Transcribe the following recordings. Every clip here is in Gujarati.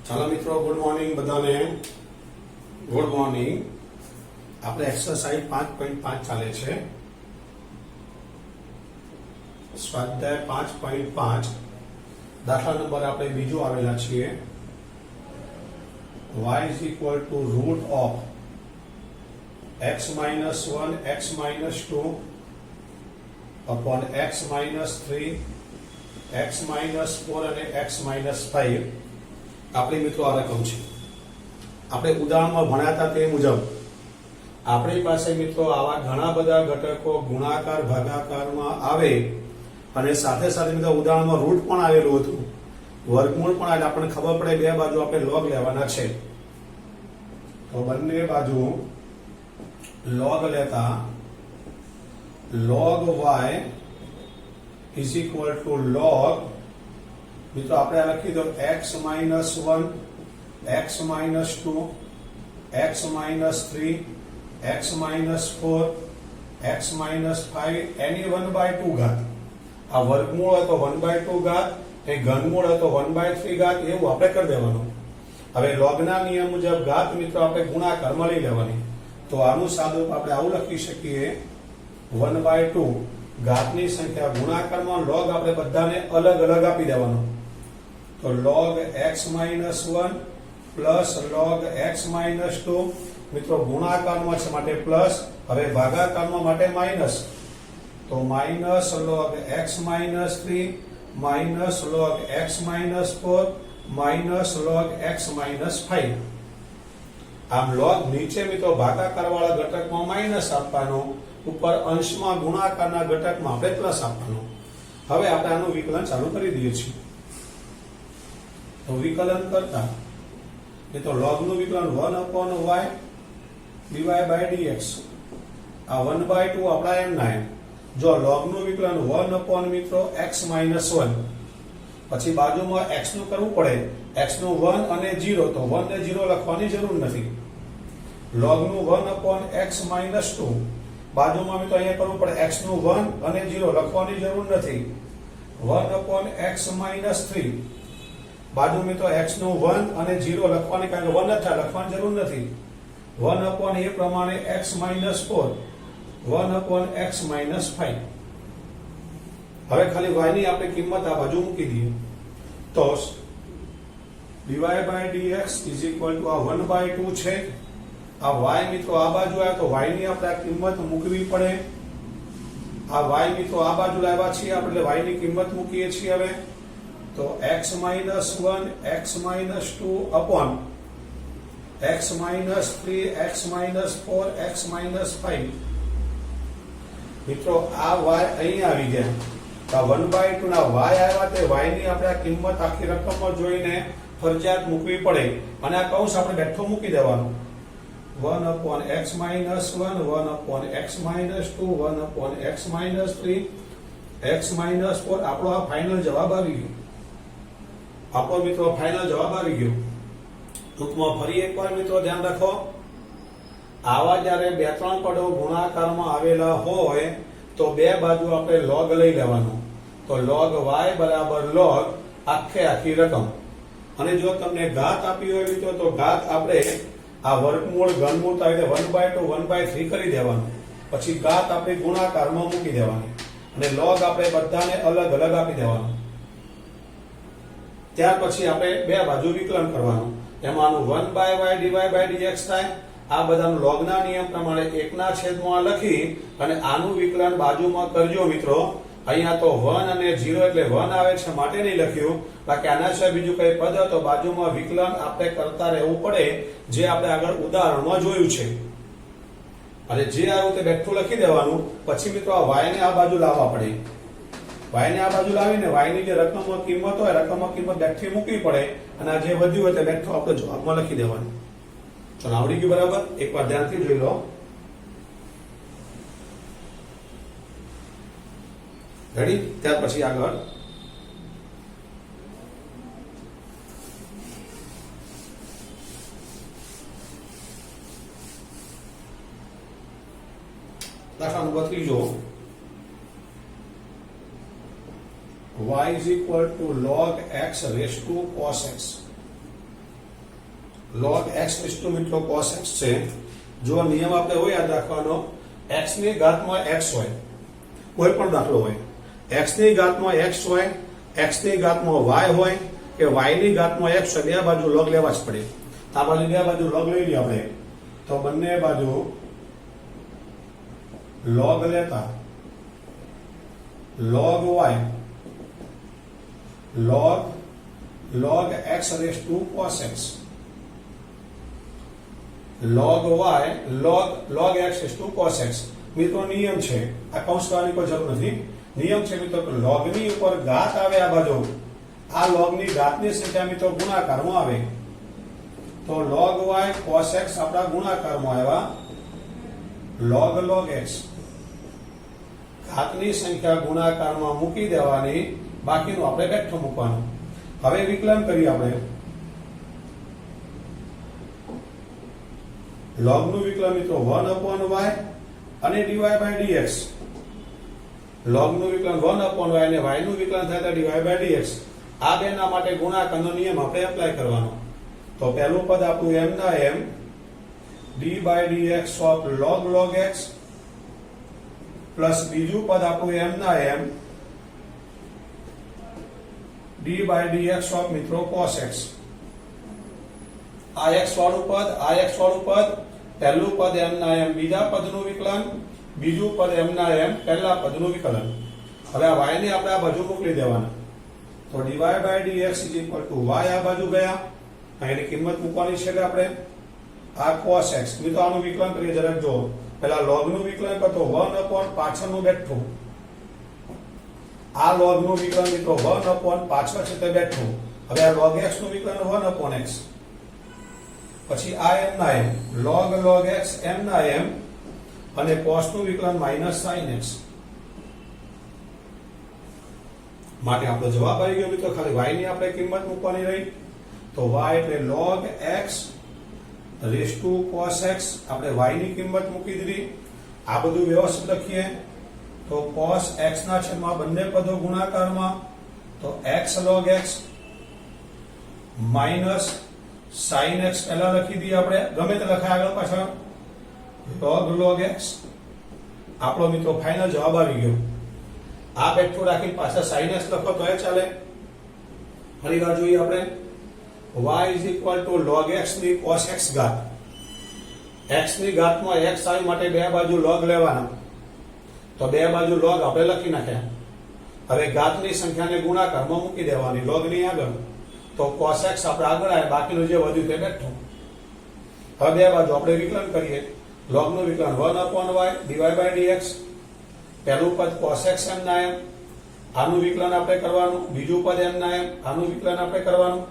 ચાલો મિત્રો, ગુડ મોર્નિંગ બધાને. Good morning. આપણે એક્સરસાઇઝ 5.5 ચાલે છે. સ્વાધ્યાય 5.5 દાખલા નંબર આપણે બીજો આવેલા છીએ. y is equal to root of x minus 1 x minus 2 upon x minus 3 x minus 4 અને x minus 5 આપણી મિત્રો આ રકમ છે. આપણે ઉદાહરણમાં ભણ્યા હતા તે મુજબ આપણી પાસે મિત્રો આવા ઘણા બધા ઘટકો ગુણાકાર ભાગાકારમાં આવે અને સાથે સાથે મિત્રો ઉદાહરણમાં રૂટ પણ આવેલું હતું, વર્ગમૂળ પણ આવે. આપણને ખબર પડે બે બાજુ આપણે લોગ લેવાના છે, તો બંને બાજુ લોગ લેતા log y is equal to log મિત્રો આપણે આ લખી દો x minus 1 x minus 2 x minus 3 x minus 4 x minus 5 એની 1/2 ઘાત. આ વર્ગમૂળ હોય તો 1/2 ઘાત, એ ઘનમૂળ હોય તો 1/3 ઘાત, એવું આપણે કરી દેવાનું. હવે લોગના નિયમ મુજબ ઘાત મિત્રો આપણે ગુણાકારમાં લઈ લેવાની. તો આનું સાદુરૂપ આપણે આવું લખી શકીએ 1/2 ઘાતની સંખ્યા ગુણાકારમાં log આપણે બધાને અલગ અલગ આપી દેવાનો. તો log x minus 1 plus log x minus 2 મિત્રો ગુણાકારમાં છે માટે પ્લસ, હવે ભાગાકારમાં માટે માઇનસ. તો minus log x minus 3 minus log x minus 4 minus log x minus 5. આમ log નીચે મિત્રો ભાગાકાર વાળા ઘટકમાં માઇનસ આપવાનો, ઉપર અંશમાં ગુણાકારના ઘટકમાં આપણે પ્લસ આપવાનો. હવે આપણે આનું વિકલન ચાલુ કરી દઈએ છીએ. તો વિકલન કરતા એ તો log નું વિકલન 1/y dy by dx. આ 1/2 આપણા એમ ના એમ. જો log નું વિકલન 1 મિત્રો x minus 1, પછી બાજુમાં x નું કરવું પડે, x નું 1 અને 0, તો 1 ને 0 લખવાની જરૂર નથી. log નું 1/x minus 2, બાજુમાં મિત્રો અહીંયા કરવું પડે, x નું 1 અને 0 લખવાની જરૂર નથી. 1/x minus 3, બાજુ મિત્રો x નું 1 અને 0 લખવાની, કારણ કે 1 નથી લખવાની જરૂર નથી. 1 એ પ્રમાણે x minus 4 1/x minus 5. હવે ખાલી y ની આપણે કિંમત આ બાજુ મૂકી દઈએ. તો dy by dx is equal to આ 1/2 છે. આ y મિત્રો આ બાજુ આવ્યો તો y ની આપણે આ કિંમત મૂકવી પડે. આ y મિત્રો આ બાજુ લાવ્યા છીએ આપણે, y ની કિંમત મૂકીએ છીએ. હવે તો x minus 1 x minus 2 upon x minus 3 x minus 4 x minus 5. મિત્રો આ y અહીં આવી ગયા, તો 1/2 ના y આવ્યા તે y ની આપણે આ કિંમત આખી રકમમાં જોઈને ફરજિયાત મૂકવી પડે, અને આ કૌંસ આપણે બેઠો મૂકી દેવાનું. 1/x minus 1 1/x minus 2 1/x minus 3 x minus 4. આપણો આ ફાઇનલ જવાબ આવી ગયો. આપણો મિત્રો ફાઇનલ જવાબ આવી ગયો. ટૂંકમાં ફરી એકવાર મિત્રો ધ્યાન રાખો, આવા જ્યારે બે ત્રણ પદો ગુણાકારમાં આવેલા હોય તો બે બાજુ આપણે log લઈ લેવાનું. તો log y બરાબર log આખી રકમ. અને જો તમને ઘાત આપી હોય મિત્રો તો ઘાત આપણે આ વર્ગમૂળ ઘનમૂળ થાય એટલે 1/2 1/3 કરી દેવાનું. પછી ઘાત આપણે ગુણાકારમાં મૂકી દેવાની, અને log આપણે બધાને અલગ અલગ આપી દેવાનું. ત્યાર પછી આપણે બે બાજુ વિકલન કરવાનું. એમાંનું 1/y dy by dx થાય. આ બધાનું logના નિયમ પ્રમાણે 1ના છેદમાં લખી અને આનું વિકલન બાજુમાં કરજો મિત્રો. અહીંયા તો 1 અને 0 એટલે 1 આવે છે માટે નહીં લખ્યું, બાકી આના સિવાય બીજું કઈ પદ તો બાજુમાં વિકલન આપણે કરતા રહેવું પડે, જે આપણે આગળ ઉદાહરણમાં જોયું છે. અને જે આવ્યું તે બેઠું લખી દેવાનું. પછી મિત્રો આ y ને આ બાજુ લાવવા પડે. y ને આ બાજુ લાવીને y ની જે રકમમાં કિંમત હોય રકમમાં કિંમત બેઠી મૂકવી પડે, અને આ જે વધ્યું હોય તે બેઠું આપણે જવાબમાં લખી દેવાનું. ચલો, આવડી ગયું બરાબર? એકવાર ધ્યાનથી જોઈ લો. રેડી? ત્યાર પછી આગળ દાખલા નંબર 3 જો y is equal to log x raised to cos x. log x raised to મિત્રો cos x છે. જો નિયમ આપણે હોય યાદ રાખવાનો, x ની ઘાતમાં x હોય, કોઈ પણ દાખલો હોય, x ની ઘાતમાં x હોય, x ની ઘાતમાં y હોય કે y ની ઘાતમાં x હોય, બે બાજુ log લેવા જ પડે. આ બાજુ બે બાજુ log લઈ લઈએ આપણે, તો બંને બાજુ log લેતા log y log x raised to cos x, log y log x raised to cos x. મિત્રો નિયમ છે, આ કૌંસ કરવાની કોઈ જરૂર નથી. નિયમ છે મિત્રો log ની ઉપર ઘાત આવે આ બાજુ, આ log ની ઘાતની સંખ્યા મિત્રો ગુણાકારમાં આવે, તો log y cos x આપણા ગુણાકારમાં આવ્યા, log x ઘાતની સંખ્યા ગુણાકારમાં મૂકી દેવાની, બાકીનું આપણે બેઠું મૂકવાનું. હવે વિકલન કરીએ આપણે. log નું વિકલન મિત્રો 1/y અને dy by dx. log નું વિકલન 1/y અને y નું વિકલન થાય તો dy by dx. આ બેના માટે ગુણાકારનો નિયમ આપણે એપ્લાય કરવાનો. તો પહેલું પદ આપણું m ના m d by dx of log x plus બીજું પદ આપણું m ના m d by dx of મિત્રો cos x. આ x વાળું પદ, આ x વાળું પદ, પહેલું પદ m ના m બીજા પદનું વિકલન, બીજું પદ m ના m પહેલા પદનું વિકલન. હવે આ y ને આપણે આ બાજુ મોકલી દેવાના, તો dy by dx is equal to y આ બાજુ ગયા, અહીંની કિંમત મૂકવાની છે કે આપણે આ cos x. મિત્રો આનું વિકલન કરીએ જરાક જો, પહેલા log નું વિકલન કરતો 1 પાછળનું બેઠું, આ log નું વિકલન મિત્રો 1 પાછળ છે તે બેઠું. હવે આ log x નું વિકલન 1/x, પછી આ m ના m log x m ના m અને cos નું વિકલન -sin x. માટે આપણો જવાબ આવી ગયો મિત્રો. ખાલી y ની આપણે કિંમત મૂકવાની રહી, તો y એટલે log x raised to cos x. આપણે y ની કિંમત મૂકી દીધી. આ બધું વ્યવસ્થિત લખીએ તો cos x ના છેદમાં બંને પદો ગુણાકારમાં, તો x log x minus sin x પહેલા લખી દઈએ આપણે, ગમે તે લખાય આગળ પાછળ, log x. આપણો મિત્રો ફાઇનલ જવાબ આવી ગયો. આ બેઠું રાખીને પાછા sin x લખો તો એ ચાલે. ફરી વાર જોઈએ આપણે, y is equal to log x ની cos x ઘાત. x ની ઘાતમાં x આવી માટે બે બાજુ log લેવાના, તો બે બાજુ log આપણે લખી નાખ્યા. હવે ઘાતની સંખ્યાને ગુણાકારમાં મૂકી દેવાની log ની આગળ, તો cos x આપણે આગળ આવે, બાકીનું જે વધ્યું તે બેઠું. હવે બે બાજુ આપણે વિકલન કરીએ. log નું વિકલન 1/y dy by dx, પહેલું પદ cos x m ના m, આનું વિકલન આપણે કરવાનું, બીજું પદ m ના m, આનું વિકલન આપણે કરવાનું.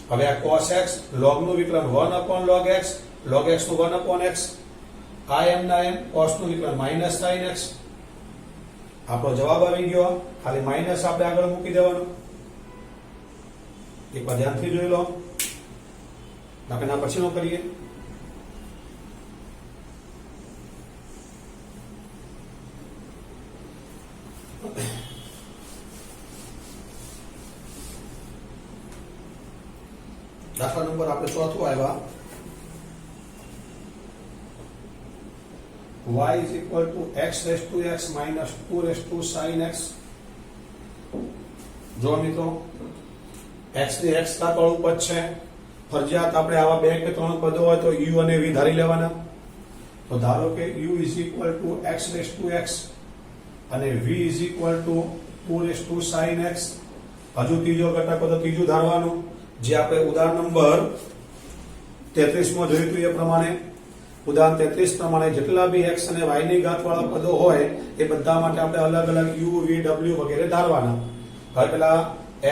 હવે આ cos x log નું વિકલન 1/log x, log x નું 1/x, આ m ના m, cos નું વિકલન -sin x. આપણો જવાબ આવી ગયો. ખાલી માઈનસ આપણે આગળ મૂકી દેવાનું. એક વાર ધ્યાનથી જોઈ લો, દાખલા પછીનો કરીએ. દાખલા નંબર આપણે ચોથું આવ્યા, y is equal to x raised to x minus 2 raised to sin x. જો મિત્રો x ની x ઘાત વાળું પદ છે, ફરજિયાત આપણે આવા બે કે ત્રણ પદો હોય તો u અને v ધારી લેવાના. તો ધારો કે u is equal to x raised to x અને v is equal to 2 raised to sin x. હજુ ત્રીજો ઘટક તો ત્રીજું ધારવાનું, જે આપણે ઉદાહરણ નંબર 33 માં જોયું હતું એ પ્રમાણે. ઉદાહરણ 33 પ્રમાણે જેટલા બી x અને y ની ઘાત વાળા પદો હોય એ બધા માટે આપણે અલગ અલગ u v w વગેરે ધારવાના. હવે પેલા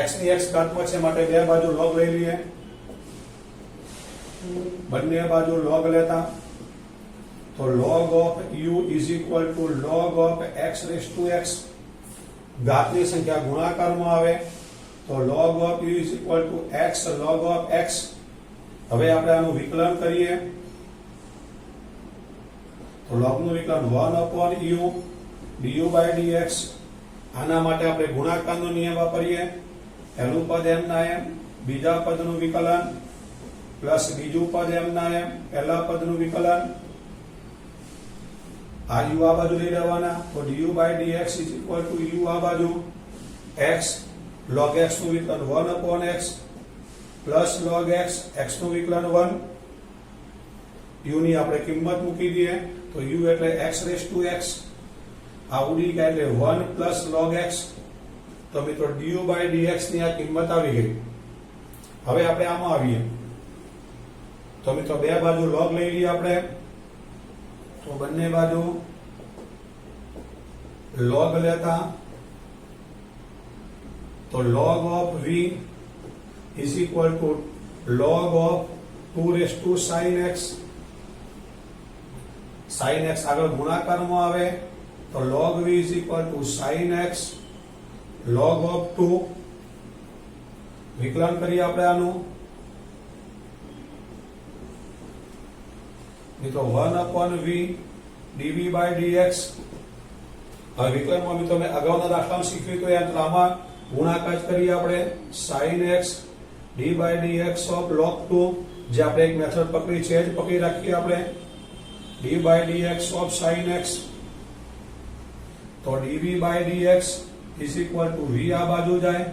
x ની x ઘાતમાં છે માટે બે બાજુ log લઈ લઈએ, બંને બાજુ log લેતા, તો log of u is equal to log of x raised to x. ઘાતની સંખ્યા ગુણાકારમાં આવે તો log of u is equal to x log of x. હવે આપણે આનું વિકલન કરીએ તો log નું વિકલન 1 upon u du by dx. આના માટે આપણે ગુણાકારનો નિયમ વાપરીએ. પહેલું પદ m ના m, બીજા પદનું વિકલન પ્લસ બીજું પદ m ના m, પહેલા પદનું વિકલન. આ u આ બાજુ લઈ લેવાના તો du by dx is equal to u આ બાજુ x log x નું વિકલન 1 upon x plus log x x નું વિકલન 1. u ની આપણે કિંમત મૂકી દઈએ તો u એટલે x raised to x. આ ઉડી ગયા એટલે 1 પ્લસ log x. તો મિત્રો du by dx ની આ કિંમત આવી ગઈ. હવે આપણે આમાં આવીએ તો મિત્રો બે બાજુ log લઈ લઈએ આપણે તો બંને બાજુ log લેતા તો log of v is equal to log of 2 raised to sin x. sin x આગળ ગુણાકારમાં આવે તો log v is equal to sin x log of 2. વિકલન કરીએ આપણે આનું મિત્રો 1 upon v dv by dx. હવે વિકલનમાં મિત્રો મેં અગાઉના દાખલામાં શીખ્યું તો યાદ આમાં ગુણાકાર કરીએ આપણે sin x d by dx of log 2. જે આપણે એક મેથડ પકડી છે જ પકડી રાખીએ આપણે d by dx of sin x. તો dv by dx is equal to v આ બાજુ જાય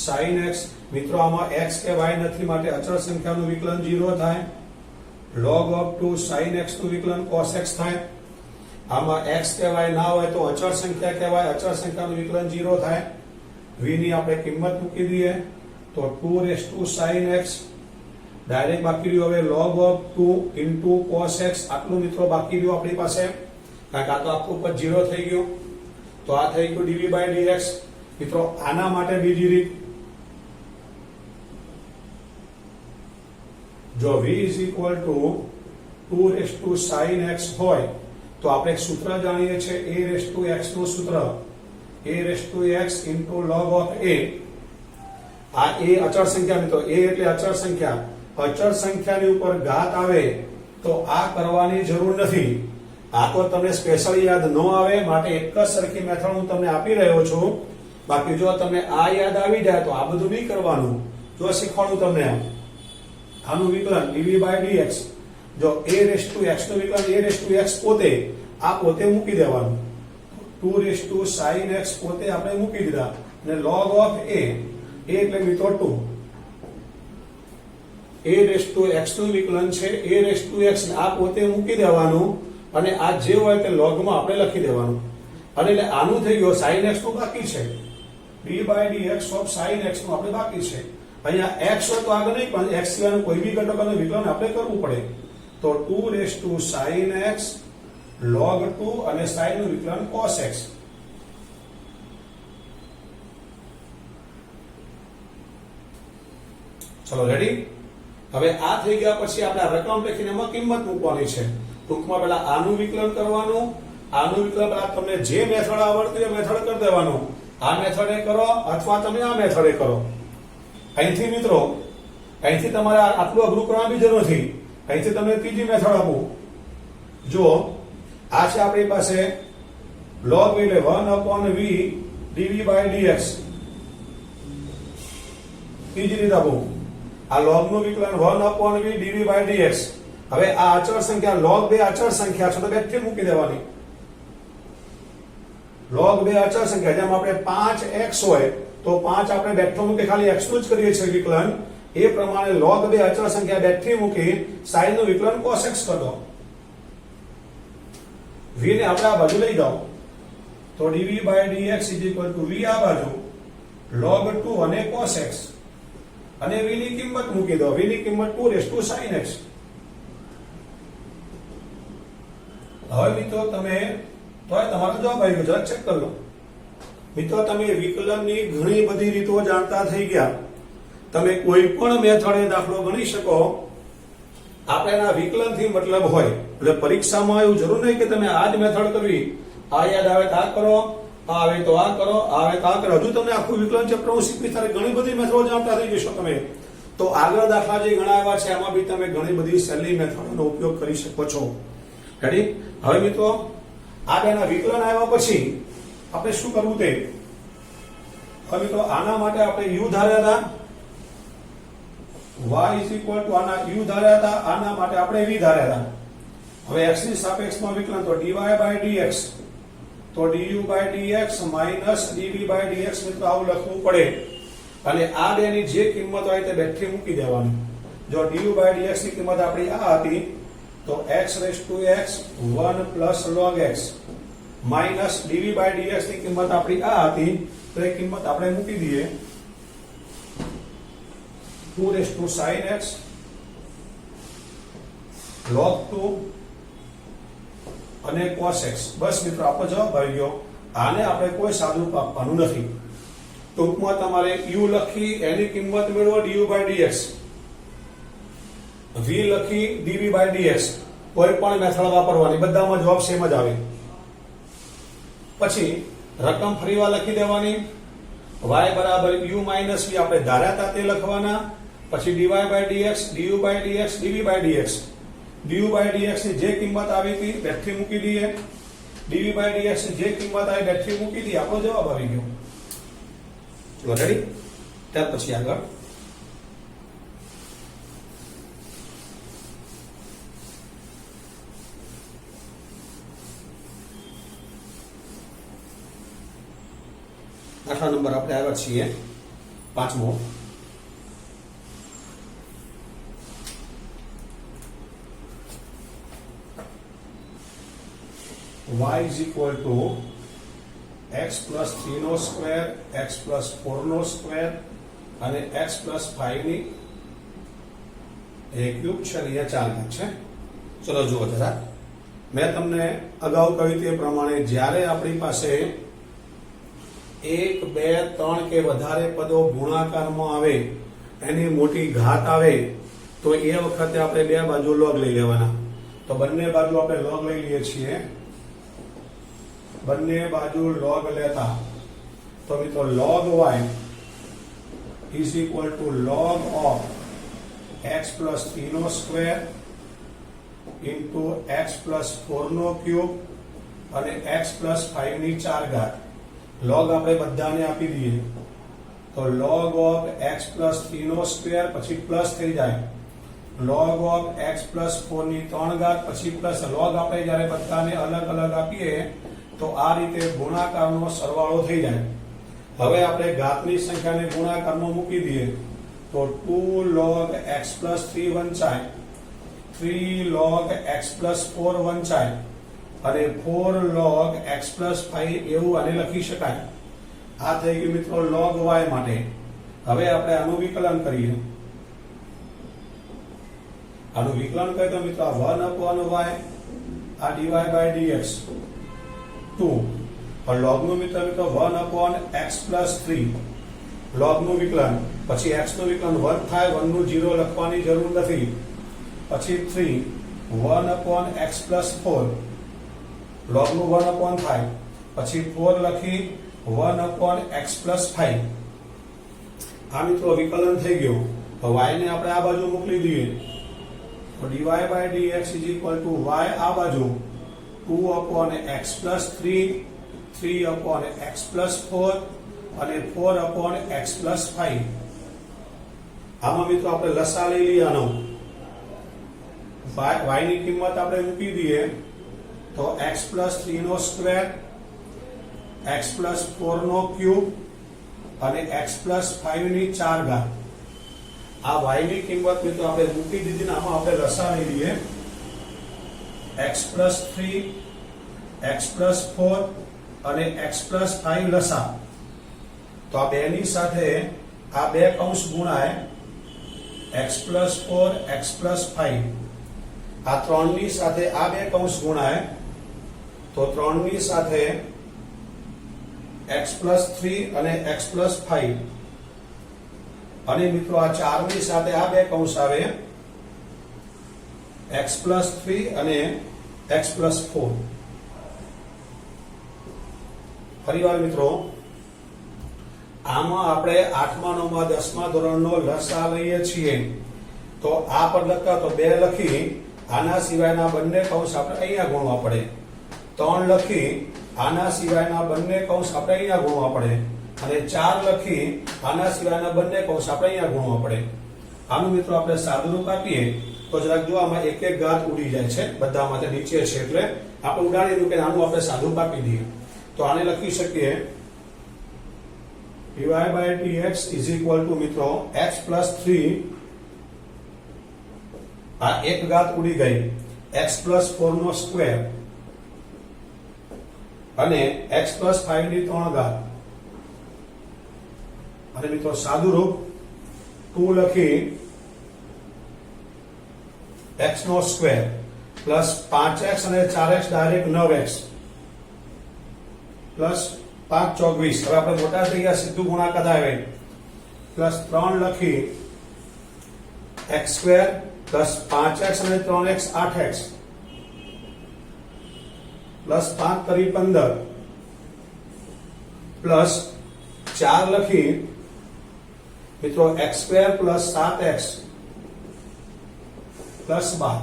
sin x. મિત્રો આમાં x કે y નથી માટે અચળ સંખ્યાનું વિકલન 0 થાય. log of 2 sin x નું વિકલન cos x થાય. આમાં x કે y ના હોય તો અચળ સંખ્યા કહેવાય. અચળ સંખ્યાનું વિકલન 0 થાય. v ની આપણે કિંમત મૂકી દઈએ તો 2 raised to sin x direct બાકી રહ્યું હવે log of 2 into cos x. આટલું મિત્રો બાકી રહ્યું આપણી પાસે કારણ કે આ તો આખું પદ 0 થઈ ગયું. તો આ થઈ ગયું dv by dx. મિત્રો આના માટે બીજી રીત જો v is equal to 2 raised to sin x હોય તો આપણે એક સૂત્ર જાણીએ છીએ a raised to x નું સૂત્ર a raised to x into log of a. આ a અચળ સંખ્યા મિત્રો a એટલે અચળ સંખ્યા. અચળ સંખ્યાની ઉપર ઘાત આવે તો આ કરવાની જરૂર નથી. આ તો તમને સ્પેશિયલ યાદ ન આવે માટે એક જ સરખી મેથડ હું તમને આપી રહ્યો છું. બાકી જો તમને આ યાદ આવી જાય તો આ બધું નહીં કરવાનું. જો શીખવાનું તમને આનું વિકલન dv by dx જો a raised to x નું વિકલન a raised to x પોતે આ પોતે મૂકી દેવાનું 2 raised to sin x પોતે આપણે મૂકી દીધા અને log of a એટલે મિત્રો 2 a raised to x નું વિકલન છે a raised to x ને આ પોતે મૂકી દેવાનું અને આ જે હોય તે log માં આપણે લખી દેવાનું. અને એટલે આનું થઈ ગયું sin x નું બાકી છે d by dx of sin x નું આપણે બાકી છે. અહીંયા x હોય તો આગળ નહીં પણ x સિવાયનું કોઈ બી ઘટકનું વિકલન આપણે કરવું પડે તો 2 raised to sin x log 2 અને sin નું વિકલન cos x. ચલો રેડી. હવે આ થઈ ગયા પછી આપણે આ રકમ લખીને એમાં કિંમત મૂકવાની છે. ટૂંકમાં પહેલા આનું વિકલન કરવાનું. આનું વિકલન પહેલા તમને જે મેથડ આવડતી હોય મેથડ કરી દેવાનું. આ મેથડે કરો અથવા તમે આ મેથડે કરો. અહીંથી મિત્રો અહીંથી તમારે આટલું અઘરું કરવાની જરૂર નથી. અહીંથી તમને ત્રીજી મેથડ આપું. જો આ છે આપણી પાસે log એટલે 1 upon v dv by dx. ત્રીજી રીત આપું આ log નું વિકલન 1 upon v dv by dx. હવે આ અચળ સંખ્યા log બે અચળ સંખ્યા છે તો બેઠી મૂકી દેવાની. log બે અચળ સંખ્યા જેમ આપણે 5x હોય તો 5 આપણે બેઠો મૂકી ખાલી x નું જ કરીએ છીએ વિકલન. એ પ્રમાણે log બે અચળ સંખ્યા બેઠી મૂકી sin નું વિકલન cos x કરી દો. v ને આપણે આ બાજુ લઈ જાઓ તો dv by dx is equal to v આ બાજુ log 2 અને cos x અને v ની કિંમત મૂકી દો. v ની કિંમત 2 raised to sin x. હવે મિત્રો તમે તો તમારો જવાબ આવી ગયો જરા ચેક કરી લો. મિત્રો તમે વિકલનની ઘણી બધી રીતો જાણતા થઈ ગયા. તમે કોઈ પણ મેથડે દાખલો ગણી શકો. આપણે વિકલનથી મતલબ હોય એટલે પરીક્ષામાં એવું જરૂર નહીં કે તમે આ જ મેથડ કરવી આ યાદ આવે આ કરો આવે તો આ કરો, આવે તો આ કરો. હજુ તમને આખું વિકલન ચેપ્ટર હું શીખવીશ ત્યારે ઘણી બધી મેથડો જાણતા થઈ જશો તમે. તો આગળ દાખલા જે ગણાવ્યા છે એમાં બી તમે ઘણી બધી સહેલી મેથડોનો ઉપયોગ કરી શકો છો. રેડી? હવે મિત્રો આગળના વિકલન આવ્યા પછી આપણે શું કરવું તે હવે મિત્રો આના માટે આપણે u ધાર્યા હતા, y આના u ધાર્યા હતા, આના માટે આપણે v ધાર્યા હતા. હવે x ની સાપેક્ષમાં વિકલન તો dy by dx, તો du by dx minus dv by dx મિત્રો આવું લખવું પડે અને આ બે ની જે કિંમત હોય તે બેઠી મૂકી દેવાની. જો du by dx ની કિંમત આપણી આ હતી તો x raised to x 1 plus log x minus dv by dx ની કિંમત આપણી આ હતી તો એ કિંમત આપણે મૂકી દઈએ 2 raised to sin x log 2 અને cos x. બસ મિત્રો આપણો જવાબ આવી ગયો. આને આપણે કોઈ સાદુરૂપ આપવાનું નથી. ટૂંકમાં તમારે u લખી એની કિંમત મેળવો du by dx, v લખી dv by dx, કોઈ પણ મેથડ વાપરવાની, બધામાં જવાબ સેમ જ આવે. પછી રકમ ફરીવાર લખી દેવાની, y બરાબર u minus v આપણે ધાર્યા હતા તે લખવાના, પછી dy by dx, du by dx, dv by dx. du by dx ની જે કિંમત આવી હતી બેઠી મૂકી દઈએ, dv by dx ની જે કિંમત આવી બેઠી મૂકી દઈએ, આપણો જવાબ આવી ગયો. ચલો રેડી? ત્યાર પછી આગળ દાખલા નંબર આપણે આવ્યા છીએ 5મો. y is equal to x plus 3 નો સ્ક્વેર, x plus 4 નો સ્ક્વેર અને x plus 5 ની એક ક્યુબ છે, અહીંયા 4 ઘાત છે. ચલો જુઓ જરા, મેં તમને અગાઉ કહ્યું તે પ્રમાણે જ્યારે આપણી પાસે 1, 2, 3 કે વધારે પદો ગુણાકારમાં આવે, એની મોટી ઘાત આવે તો એ વખતે આપણે બે બાજુ log લઈ લેવાના. તો બંને બાજુ આપણે log લઈ લઈએ છીએ. બંને બાજુ log લેતા તો મિત્રો log y is equal to log of x plus 3 નો સ્ક્વેર into x plus 4 નો ક્યુબ અને x plus 5 ની 4 ઘાત. log આપણે બધાને આપી દઈએ તો log of x plus 3 નો સ્ક્વેર પછી પ્લસ થઈ જાય, log of x plus 4 ની 3 ઘાત પછી પ્લસ. log આપણે જ્યારે બધાને અલગ અલગ આપીએ તો આ રીતે ગુણાકારનો સરવાળો થઈ જાય. હવે આપણે ઘાતની સંખ્યાને ગુણાકારમાં મૂકી દઈએ તો 2 log x plus 3 વંચાય, 3 log x plus 4 વંચાય અને 4 log x plus 5 એવું આને લખી શકાય. આ થઈ ગયું મિત્રો log y માટે. હવે આપણે આનું વિકલન કરીએ. આનું વિકલન કરીએ તો મિત્રો 1 upon y આ dy by dx 2 और log નું મિત્ર 1 upon x plus 3 log નું વિકલન, પછી x નું વિકલન 1 થાય, 1 નું 0 લખવાની જરૂર નથી, પછી 3 1 upon x plus 4 log નું 1 upon થાય, પછી 4 લખી 1 upon x plus 5. આ મિત્રો વિકલન થઈ ગયું. તો y ને આપણે આ બાજુ મોકલી દઈએ તો dy by dx is equal to y આ બાજુ 2 upon x plus 3, 3 upon x plus 4 અને 4 upon x plus 5. આમાં મિત્રો આપણે લસા લઈ લઈએ આનો. y ની કિંમત આપણે મૂકી દઈએ તો x plus 3 નો સ્ક્વેર, x plus 4 નો ક્યુબ અને x plus 5 ની 4 ઘાત. આ y ની કિંમત મિત્રો આપણે મૂકી દીધી ને આમાં આપણે લસા લઈ લઈએ x plus 3, x plus 4 અને x plus 5 લસા. તો આ બેની સાથે આ બે કૌંસ ગુણાય x plus 4, x plus 5. આ 3 ની સાથે આ બે કૌંસ ગુણાય તો 3 ની સાથે x plus 3 અને x plus 5 અને મિત્રો આ 4 ની સાથે આ બે કૌંસ આવે x plus 3 અને x plus 4. ફરીવાર મિત્રો, આમાં આપણે 8મા 9મા 10મા ધોરણનો લસા લઈએ છીએ તો આ પર લખતા તો 2 લખી આના સિવાયના બંને કૌંસ આપણે અહીંયા ગુણવા પડે, 3 લખી આના સિવાયના બંને કૌંસ આપણે અહીંયા ગુણવા પડે અને 4 લખી આના સિવાયના બંને કૌંસ આપણે અહીંયા ગુણવા પડે. આનું મિત્રો આપણે સાદુરૂપ આપીએ તો જરાક જો આમાં એક એક ઘાત ઉડી જાય છે, બધામાં તે નીચે છે એટલે આપણે ઉડાડી દીધું કે આનું આપણે સાદુરૂપ આપી દઈએ. તો આને લખી શકીએ dy by dx is equal to મિત્રો x plus 3, આ એક ઘાત ઉડી ગઈ, x plus 4 નો સ્ક્વેર અને x plus 5 ની 3 ઘાત અને મિત્રો સાદુરૂપ 2 લખી x નો સ્ક્વેર પ્લસ 5x અને 4x ડાયરેક્ટ 9x પ્લસ 5 24. હવે આપણે મોટા થઈ ગયા, સીધું ગુણાકાર આવે પ્લસ 3 લખી x સ્ક્વેર પ્લસ 5x અને 3x 8x પ્લસ 5 કરી 15 પ્લસ 4 લખી મિત્રો x square plus 7x plus 12,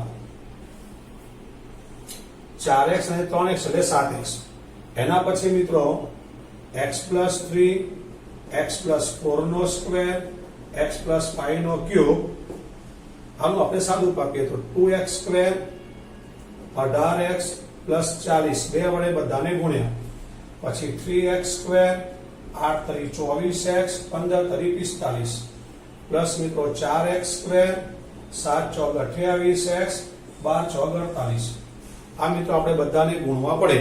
4x અને 3x એટલે 7x. એના પછી મિત્રો x plus 3, x plus 4 નો સ્ક્વેર, x plus 5 નો ક્યુબ. આનું આપણે સાદું આપીએ તો 2x સ્ક્વેર 18x પ્લસ 40, બે વડે બધાને ગુણ્યા, પછી 3x સ્ક્વેર 8 તરી 24x 15 તરી 45 પ્લસ મિત્રો 4x સ્ક્વેર 7 ચોક 28x 12 ચોક 48. આ મિત્રો આપણે બધાને ગુણવા પડે.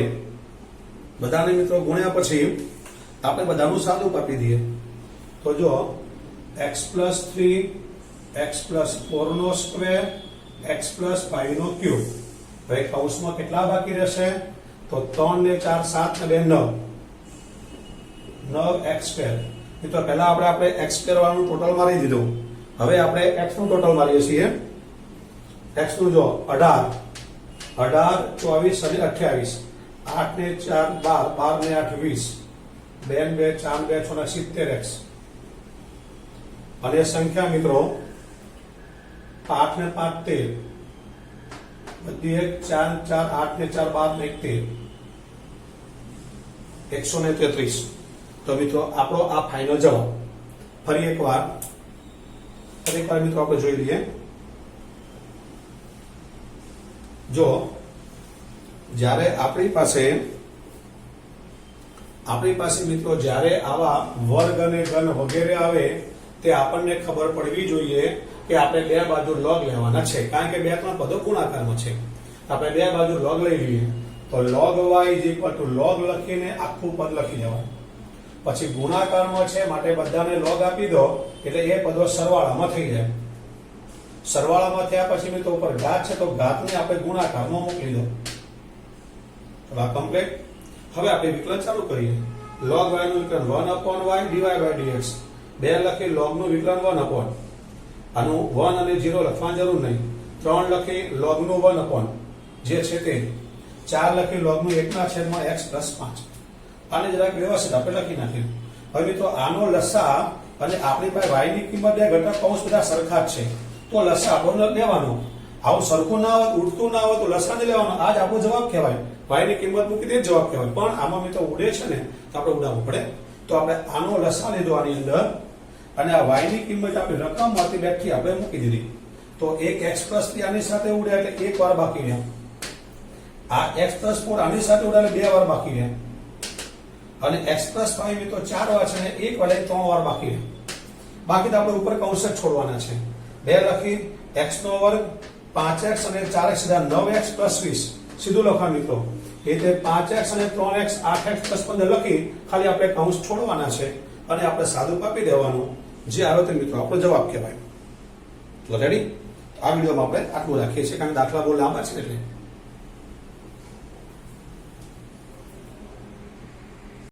બધાને મિત્રો ગુણ્યા પછી આપણે બધાનું સાદું આપી દઈએ તો જો x plus 3, x plus 4 નો સ્ક્વેર, x plus 5 નો ક્યુબ. હવે કૌંસમાં કેટલા બાકી રહેશે તો 3 ને 4 7 ને 2 9x સ્ક્વેર. મિત્રો પહેલા આપણે x સ્ક્વેર વાળું ટોટલ મારી દીધું, હવે આપણે x નું ટોટલ મારીએ છીએ. x નું જો 18 24 અને 28, 8 ને 4 12, 12 ને 8 20, 2 ને 2 4 2 6 70x અને સંખ્યા મિત્રો 5 ને 5 13, બધી 1 4 4 8 ને 4 12 ને 13, 133. તો મિત્રો આપણો આ ફાઇનલ જવાબ. ફરી એકવાર મિત્રો આપણે જોઈ લઈએ. જો જ્યારે આપણી પાસે મિત્રો જ્યારે આવા વર્ગ અને ઘન વગેરે આવે તે આપણને ખબર પડવી જોઈએ કે આપણે બે બાજુ log લેવાના છે, કારણ કે બે ત્રણ પદો ગુણાકારમાં છે. આપણે બે બાજુ log લઈ લઈએ તો log y is equal to log લખીને આખું પદ લખી દેવાનું. પછી ગુણાકારમાં છે માટે બધાને log આપી દો એટલે એ પદો સરવાળામાં થઈ જાય. સરવાળામાં થયા પછી મિત્રો ઉપર ઘાત છે તો ઘાતને આપણે ગુણાકારમાં મોકલી દો. કમ્પ્લીટ. હવે આપણે વિકલન ચાલુ કરીએ. log y નું વિકલન 1/y dy by dx. 2 લખી log નું વિકલન 1/. આનું 1 અને 0 લખવાની જરૂર નહીં. 3 લખી log નું 1/, જે છે તે. 4 લખી log નું 1/x + 5. આને જરાક વ્યવસ્થિત આપણે લખી નાખીએ. હવે મિત્રો આનો લસા અને આપણી પાસે y ની કિંમત બે ઘટક કૌંસ બધા સરખા જ છે તો લસા આપણને લેવાનો. આવું સરખું ના હોય, ઉડતું ના હોય તો લસા ને લેવાનો. આ જ આપણો જવાબ કહેવાય. y ની કિંમત મૂકી દે જવાબ કહેવાય. પણ આમાં મિત્રો ઉડે છે ને તો આપણે ઉડાવવું પડે. તો આપણે આનો લસા લીધો આની અંદર અને આ y ની કિંમત આપણે રકમમાંથી બેઠી આપણે મૂકી દીધી. તો એક x + 3 આની સાથે ઉડે એટલે એક વાર બાકી રહ્યા. આ x + 4 આની સાથે ઉડે એટલે 2 વાર બાકી રહ્યા. અને x + 5 મિત્રો 4 વાર છે ને એક વાર 3 વાર બાકી રહ્યા. બાકી તો આપણે ઉપર કૌંસ જ છોડવાના છે. 2 લખી x નો વર્ગ 5x અને 4x સીધા 9x + 20 સીધું લખા મિત્રો. એટલે 5x અને 3x 8x + 15 લખી ખાલી આપણે કૌંસ છોડવાના છે અને આપણે સાદું કાપી દેવાનું. જે આવે તે મિત્રો આપણો જવાબ કહેવાય. તો રેડી. આ વિડીયોમાં આપણે આટલું રાખીએ છીએ કારણ કે દાખલા બહુ લાંબા છે એટલે